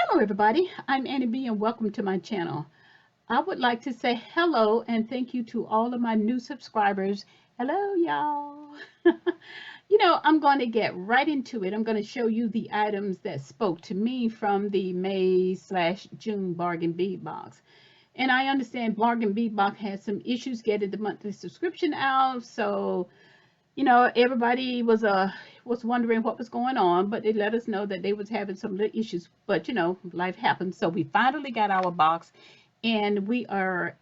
Hello everybody, I'm Annie B and welcome to my channel. I would like to say hello and thank you to all of my new subscribers. Hello y'all. I'm going to get right into it. I'm going to show you the items that spoke to me from the May/June bargain bead box. And I understand bargain bead box had some issues getting the monthly subscription out, so everybody was wondering what was going on, but they let us know that they was having some little issues. But life happens. So we finally got our box, and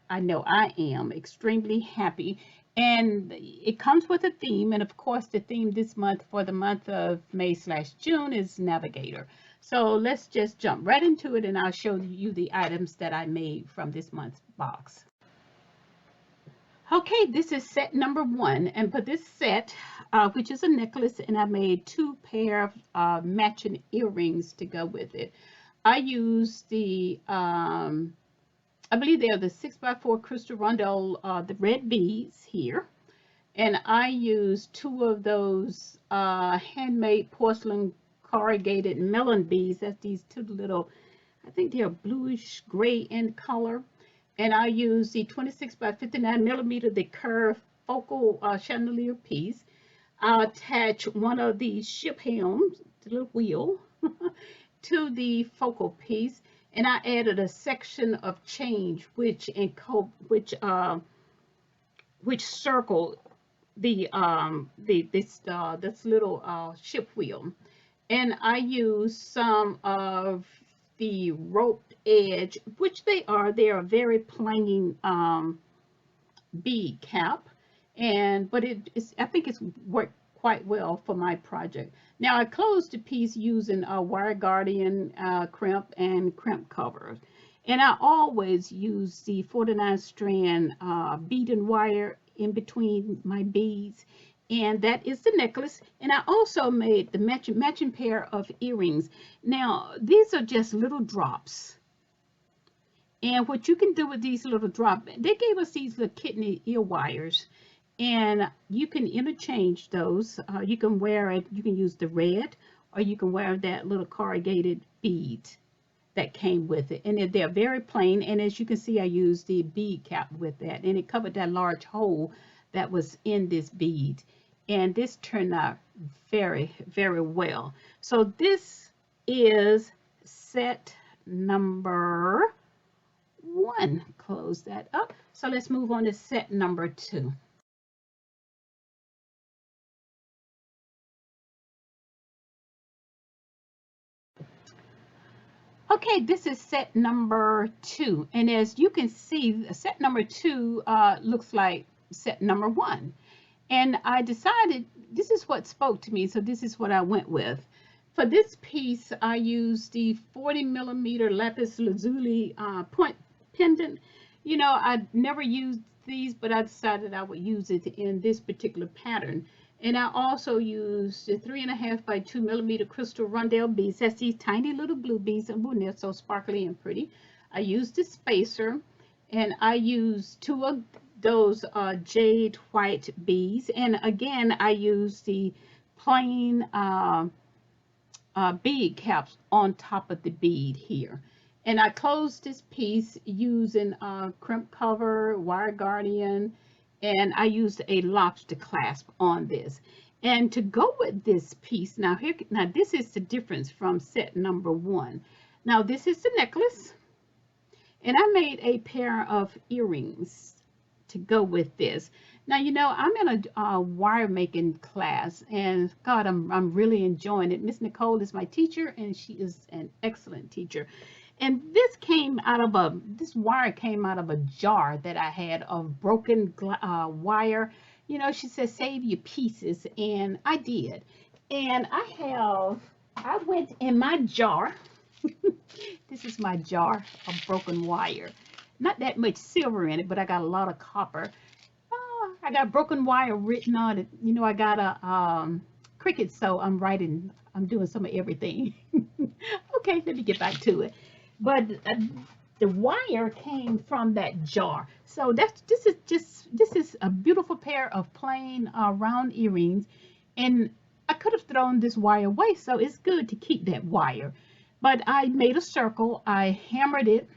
I know I am extremely happy. And it comes with a theme, and of course, the theme this month for the month of May/June is Navigator. So let's just jump right into it, and I'll show you the items that I made from this month's box. Okay, this is set number 1, and for this set, which is a necklace, and I made 2 pair of matching earrings to go with it. I used I believe they are the 6x4 crystal rondelle, the red beads here, and I used 2 of those handmade porcelain corrugated melon beads. That's these 2 little, I think they're bluish gray in color. And I use the 26x59mm, the curved focal chandelier piece. I'll attach one of these ship helms, the little wheel, to the focal piece, and I added a section of change which circled this little ship wheel. And I used some of the roped edge, which they are very plain bead cap, but I think it's worked quite well for my project. Now I closed the piece using a wire guardian crimp and crimp covers, and I always use the 49 strand bead and wire in between my beads. And that is the necklace. And I also made the matching pair of earrings. Now, these are just little drops. And what you can do with these little drops, they gave us these little kidney ear wires. And you can interchange those. You can wear it, you can use the red, or you can wear that little corrugated bead that came with it. And they're very plain. And as you can see, I used the bead cap with that. And it covered that large hole that was in this bead, and this turned out very, very well. So this is set number 1. Close that up. So let's move on to set number 2. Okay, this is set number 2, and as you can see, set number 2 looks like set number 1. And I decided this is what spoke to me, so this is what I went with. For this piece, I used the 40mm lapis lazuli point pendant. I never used these, but I decided I would use it in this particular pattern. And I also used the 3.5x2mm crystal rondelle beads. That's these tiny little blue beads, and they're so sparkly and pretty. I used the spacer, and I used 2 of those jade white beads. And again, I used the plain bead caps on top of the bead here. And I closed this piece using crimp cover, wire guardian, and I used a lobster clasp on this. And to go with this piece, now this is the difference from set number 1. Now this is the necklace, and I made a pair of earrings to go with this. Now I'm in a wire making class, and God, I'm really enjoying it. Miss Nicole is my teacher, and she is an excellent teacher. And this wire came out of a jar that I had of broken wire. She said save your pieces, and I did. And I went in my jar. This is my jar of broken wire. Not that much silver in it, but I got a lot of copper. I got broken wire written on it. I got a Cricut, so I'm doing some of everything. Okay, let me get back to it. But the wire came from that jar. So this is a beautiful pair of plain round earrings, and I could have thrown this wire away, so it's good to keep that wire. But I made a circle. I hammered it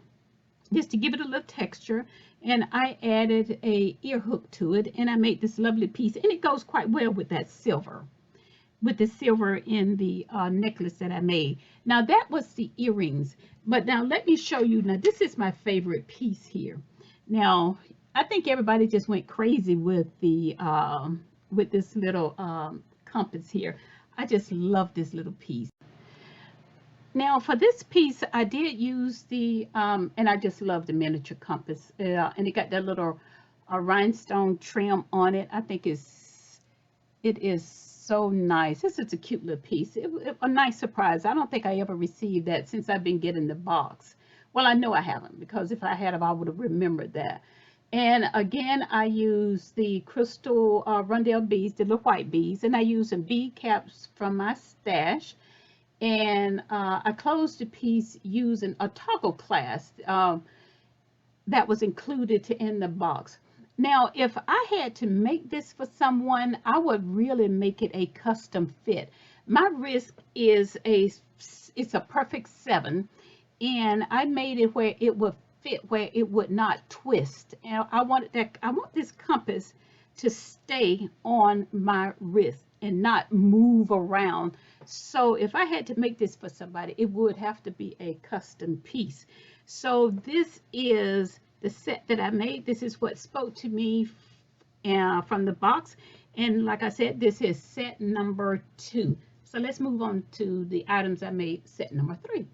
just to give it a little texture, and I added a ear hook to it, and I made this lovely piece, and it goes quite well with that silver, with the silver in the necklace that I made. Now that was the earrings, but now let me show you. Now this is my favorite piece here. Now I think everybody just went crazy with this little compass here. I just love this little piece. Now for this piece, I did use and I just love the miniature compass, and it got that little rhinestone trim on it. I think it is so nice. This is a cute little piece. A nice surprise. I don't think I ever received that since I've been getting the box. Well, I know I haven't, because if I had I would have remembered that. And again, I use the crystal Rundell beads, the little white beads, and I use some bead caps from my stash. And I closed the piece using a toggle clasp that was included in the box. Now, if I had to make this for someone, I would really make it a custom fit. My wrist is it's a perfect 7, and I made it where it would fit, where it would not twist. And I want this compass to stay on my wrist and not move around. So if I had to make this for somebody, it would have to be a custom piece. So this is the set that I made. This is what spoke to me from the box. And like I said, this is set number 2. So let's move on to the items I made set number 3.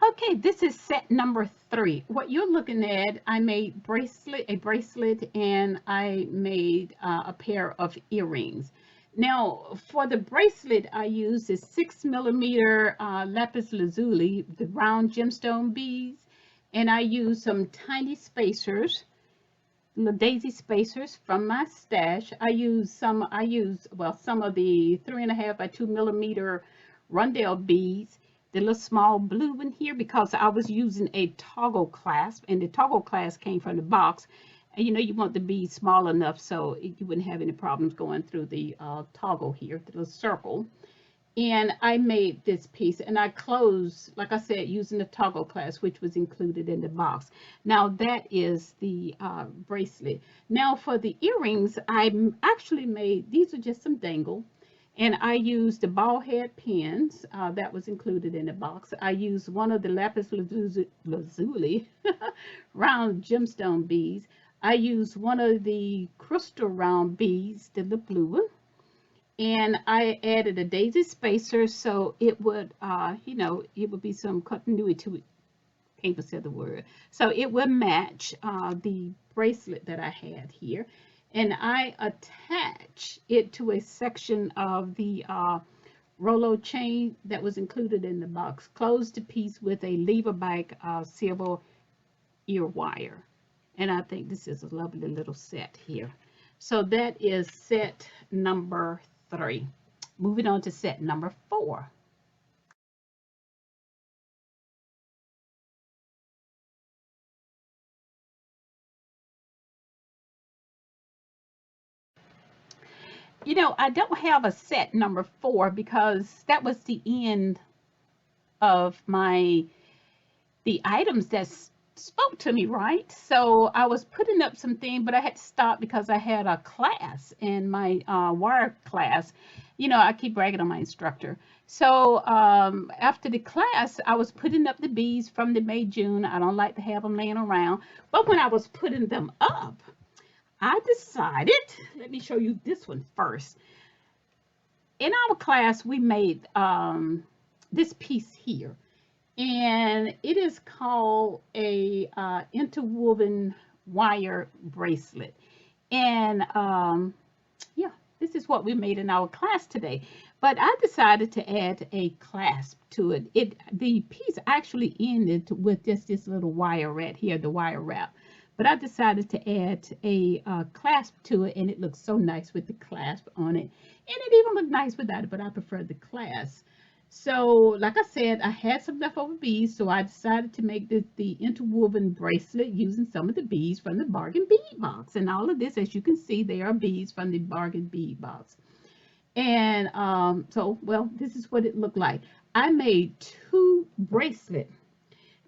Okay, this is set number 3. What you're looking at, I made a bracelet, and I made a pair of earrings. Now, for the bracelet, I used this 6mm lapis lazuli, the round gemstone beads, and I used some tiny spacers, the daisy spacers from my stash. I used some of the 3.5 by 2mm Rundell beads, the little small blue one here, because I was using a toggle clasp, and the toggle clasp came from the box. And you want the bead small enough so you wouldn't have any problems going through the toggle here, the little circle. And I made this piece, and I closed, like I said, using the toggle clasp, which was included in the box. Now that is the bracelet. Now for the earrings, I actually made, these are just some dangle, and I used the ball head pins that was included in the box. I used one of the lapis lazuli round gemstone beads. I used one of the crystal round beads, the blue one. And I added a daisy spacer, so it would, it would be some continuity to it. Can't say the word. So it would match the bracelet that I had here. And I attach it to a section of the Rolo chain that was included in the box. Closed the piece with a lever back silver ear wire. And I think this is a lovely little set here. So that is set number 3. Moving on to set number 4. I don't have a set number 4 because that was the end of the items that spoke to me, right? So I was putting up some things, but I had to stop because I had a class in my wire class. I keep bragging on my instructor. So after the class, I was putting up the beads from the May June. I don't like to have them laying around, but when I was putting them up, I decided, let me show you this one first. In our class, we made this piece here, and it is called a interwoven wire bracelet. And yeah, this is what we made in our class today. But I decided to add a clasp to it. The piece actually ended with just this little wire right here, the wire wrap. But I decided to add a clasp to it, and it looks so nice with the clasp on it. And it even looked nice without it, but I prefer the clasp. So, like I said, I had some leftover beads, so I decided to make the interwoven bracelet using some of the beads from the bargain bead box. And all of this, as you can see, they are beads from the bargain bead box. And so, well, this is what it looked like. I made two bracelets.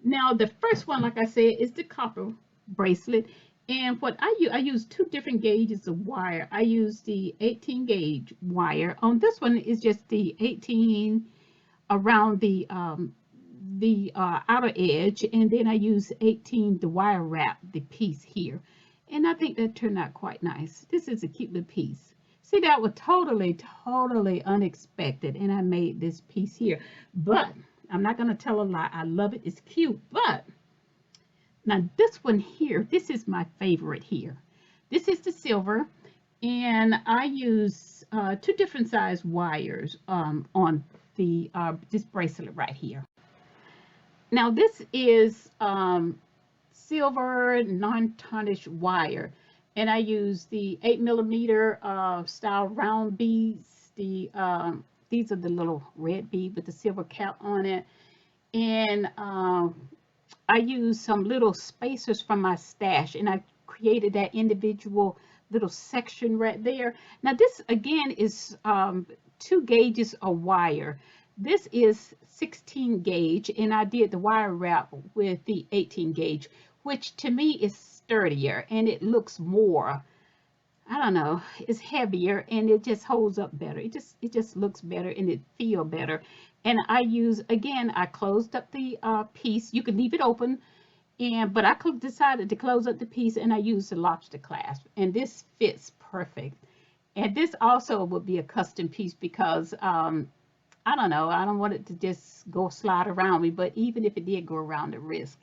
Now, the first one, like I said, is the copper bracelet. And what I use two different gauges of wire. I use the 18 gauge wire. On this one is just the 18 around the outer edge, and then I use 18 to wire wrap the piece here. And I think that turned out quite nice. This is a cute little piece. See, that was totally unexpected, and I made this piece here. But I'm not going to tell a lie. I love it. It's cute. But now this one here, this is my favorite here. This is the silver, and I use two different size wires on the this bracelet right here. Now this is silver non-tarnished wire, and I use the 8 millimeter style round beads. These are the little red bead with the silver cap on it, and I use some little spacers from my stash, and I created that individual little section right there. Now this again is 2 gauges of wire. This is 16 gauge, and I did the wire wrap with the 18 gauge, which to me is sturdier and it looks more, I don't know, it's heavier and it just holds up better. It just looks better and it feel better. And I use, again, I closed up the piece. You can leave it open, but I decided to close up the piece, and I used the lobster clasp, and this fits perfect. And this also would be a custom piece because I don't know, I don't want it to just go slide around me, but even if it did go around the wrist,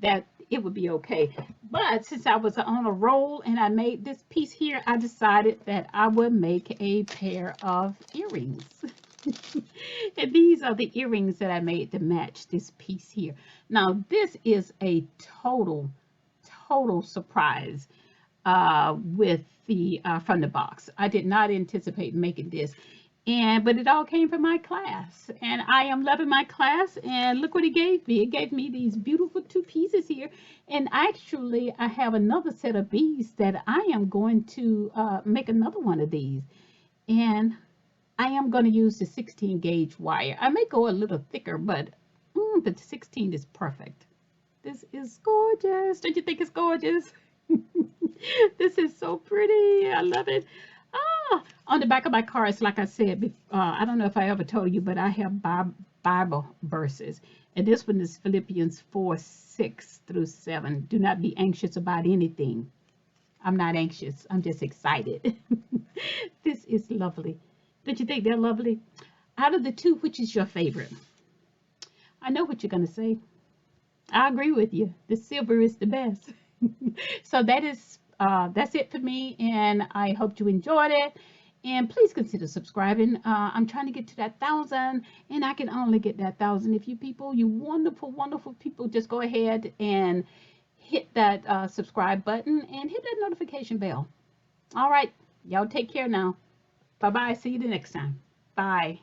that it would be okay. But since I was on a roll and I made this piece here, I decided that I would make a pair of earrings. And these are the earrings that I made to match this piece here. Now this is a total surprise with the from the box. I did not anticipate making this, but it all came from my class, and I am loving my class. And look what it gave me. It gave me these beautiful two pieces here, and actually I have another set of beads that I am going to make another one of these, and I am going to use the 16 gauge wire. I may go a little thicker, but the 16 is perfect. This is gorgeous. Don't you think it's gorgeous? This is so pretty. I love it. On the back of my cards, like I said, I don't know if I ever told you, but I have Bible verses. And this one is Philippians 4:6-7. Do not be anxious about anything. I'm not anxious. I'm just excited. This is lovely. Don't you think they're lovely? Out of the two, which is your favorite? I know what you're going to say. I agree with you. The silver is the best. So that's it for me, and I hope you enjoyed it. And please consider subscribing. I'm trying to get to that 1,000, and I can only get that 1,000 if you people, you wonderful people, just go ahead and hit that subscribe button and hit that notification bell. All right, y'all take care now. Bye bye. See you the next time. Bye.